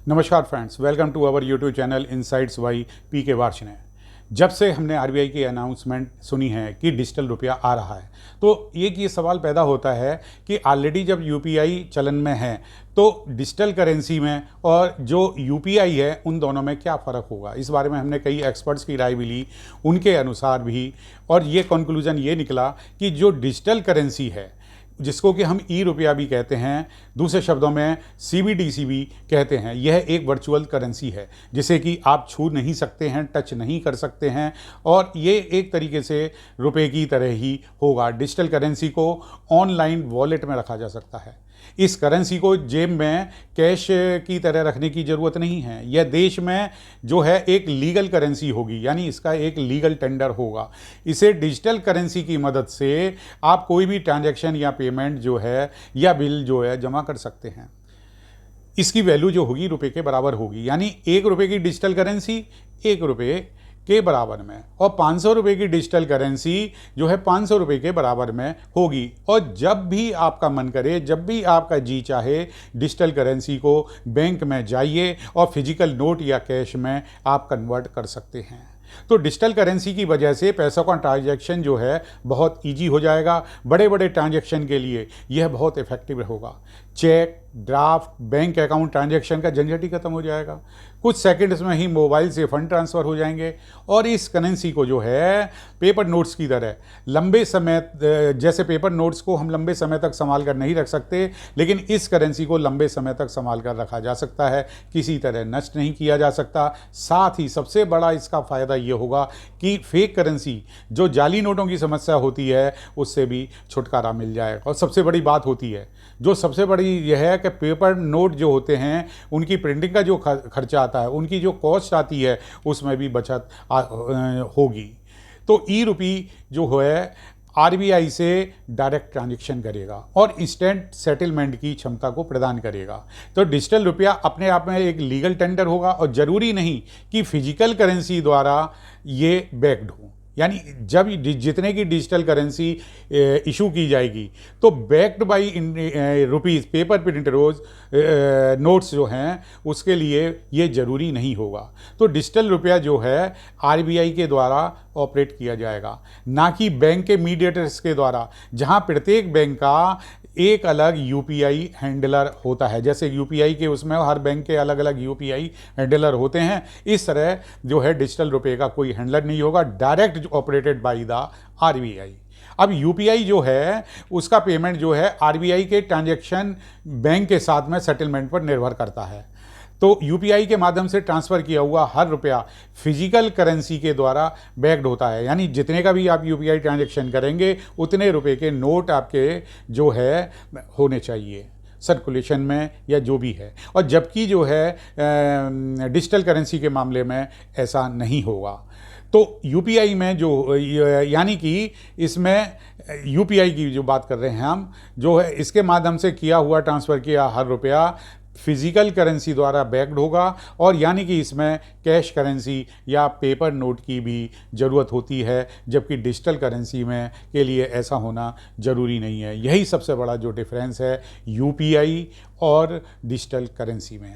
नमस्कार friends, welcome to our YouTube channel insights by P K Varshney. जब से हमने आरबीआई की अनाउंसमेंट सुनी है कि डिजिटल रुपया आ रहा है, तो ये सवाल पैदा होता है कि ऑलरेडी जब यूपीआई चलन में है तो डिजिटल करेंसी में और जो यूपीआई है उन दोनों में क्या फ़र्क होगा। इस बारे में हमने कई एक्सपर्ट्स की राय भी ली, उनके अनुसार भी, और ये कंक्लूजन ये निकला कि जो डिजिटल करेंसी है, जिसको कि हम ई रुपया भी कहते हैं, दूसरे शब्दों में सीबीडीसी भी कहते हैं, यह एक वर्चुअल करेंसी है जिसे कि आप छू नहीं सकते हैं, टच नहीं कर सकते हैं, और ये एक तरीके से रुपए की तरह ही होगा। डिजिटल करेंसी को ऑनलाइन वॉलेट में रखा जा सकता है। इस करेंसी को जेब में कैश की तरह रखने की ज़रूरत नहीं है। यह देश में जो है एक लीगल करेंसी होगी, यानी इसका एक लीगल टेंडर होगा। इसे डिजिटल करेंसी की मदद से आप कोई भी ट्रांजैक्शन या पेमेंट जो है या बिल जो है जमा कर सकते हैं। इसकी वैल्यू जो होगी रुपए के बराबर होगी, यानी 1 रुपये की डिजिटल करेंसी 1 रुपये के बराबर में, और 500 रुपये की डिजिटल करेंसी जो है 500 रुपये के बराबर में होगी। और जब भी आपका मन करे, जब भी आपका जी चाहे, डिजिटल करेंसी को बैंक में जाइए और फिजिकल नोट या कैश में आप कन्वर्ट कर सकते हैं। तो डिजिटल करेंसी की वजह से पैसों का ट्रांजैक्शन जो है बहुत इजी हो जाएगा। बड़े बड़े ट्रांजैक्शन के लिए यह बहुत इफेक्टिव होगा। Cheque, draft, bank account transaction का झंझट ही खत्म हो जाएगा। कुछ सेकंड्स में ही मोबाइल से फंड ट्रांसफ़र हो जाएंगे। और इस करेंसी को जो है पेपर नोट्स की तरह लंबे समय, जैसे पेपर नोट्स को हम लंबे समय तक संभाल कर नहीं रख सकते, लेकिन इस करेंसी को लंबे समय तक संभाल कर रखा जा सकता है, किसी तरह नष्ट नहीं किया जा सकता। साथ ही सबसे बड़ा इसका फ़ायदा ये होगा कि फेक करेंसी, जो जाली नोटों की समस्या होती है, उससे भी छुटकारा मिल जाएगा। और सबसे बड़ी बात होती है, जो सबसे बड़ी यह है कि पेपर नोट जो होते हैं उनकी प्रिंटिंग का जो खर्चा आता है, उनकी जो कॉस्ट आती है, उसमें भी बचत होगी। तो ई रुपी जो है आरबीआई से डायरेक्ट ट्रांजैक्शन करेगा और इंस्टेंट सेटलमेंट की क्षमता को प्रदान करेगा। तो डिजिटल रुपया अपने आप में एक लीगल टेंडर होगा, और ज़रूरी नहीं कि फिजिकल करेंसी द्वारा ये बैक्ड हो। यानी जब जितने की डिजिटल करेंसी इशू की जाएगी तो backed by rupees paper print रोज नोट्स जो हैं, उसके लिए ये ज़रूरी नहीं होगा। तो डिजिटल रुपया जो है आरबीआई के द्वारा ऑपरेट किया जाएगा, ना कि बैंक के मीडिएटर्स के द्वारा, जहां प्रत्येक बैंक का एक अलग यूपीआई हैंडलर होता है। जैसे यूपीआई के उसमें हर बैंक के अलग अलग यूपीआई हैंडलर होते हैं, इस तरह जो है डिजिटल रुपये का कोई हैंडलर नहीं होगा, direct operated by the RBI. अब यूपीआई जो है उसका पेमेंट जो है आरबीआई के ट्रांजैक्शन बैंक के साथ में सेटलमेंट पर निर्भर करता है। तो यूपीआई के माध्यम से ट्रांसफ़र किया हुआ हर रुपया फिजिकल करेंसी के द्वारा बैक्ड होता है, यानी जितने का भी आप यूपीआई ट्रांजैक्शन करेंगे उतने रुपए के नोट आपके जो है होने चाहिए सर्कुलेशन में या जो भी है। और जबकि जो है डिजिटल करेंसी के मामले में ऐसा नहीं होगा। तो यूपीआई में जो यानी कि इसमें यूपीआई की जो बात कर रहे हैं हम, जो है इसके माध्यम से किया हुआ ट्रांसफ़र किया हर रुपया फिजिकल करेंसी द्वारा बैक्ड होगा, और यानी कि इसमें कैश करेंसी या पेपर नोट की भी ज़रूरत होती है, जबकि डिजिटल करेंसी में के लिए ऐसा होना ज़रूरी नहीं है। यही सबसे बड़ा जो डिफरेंस है यूपीआई और डिजिटल करेंसी में।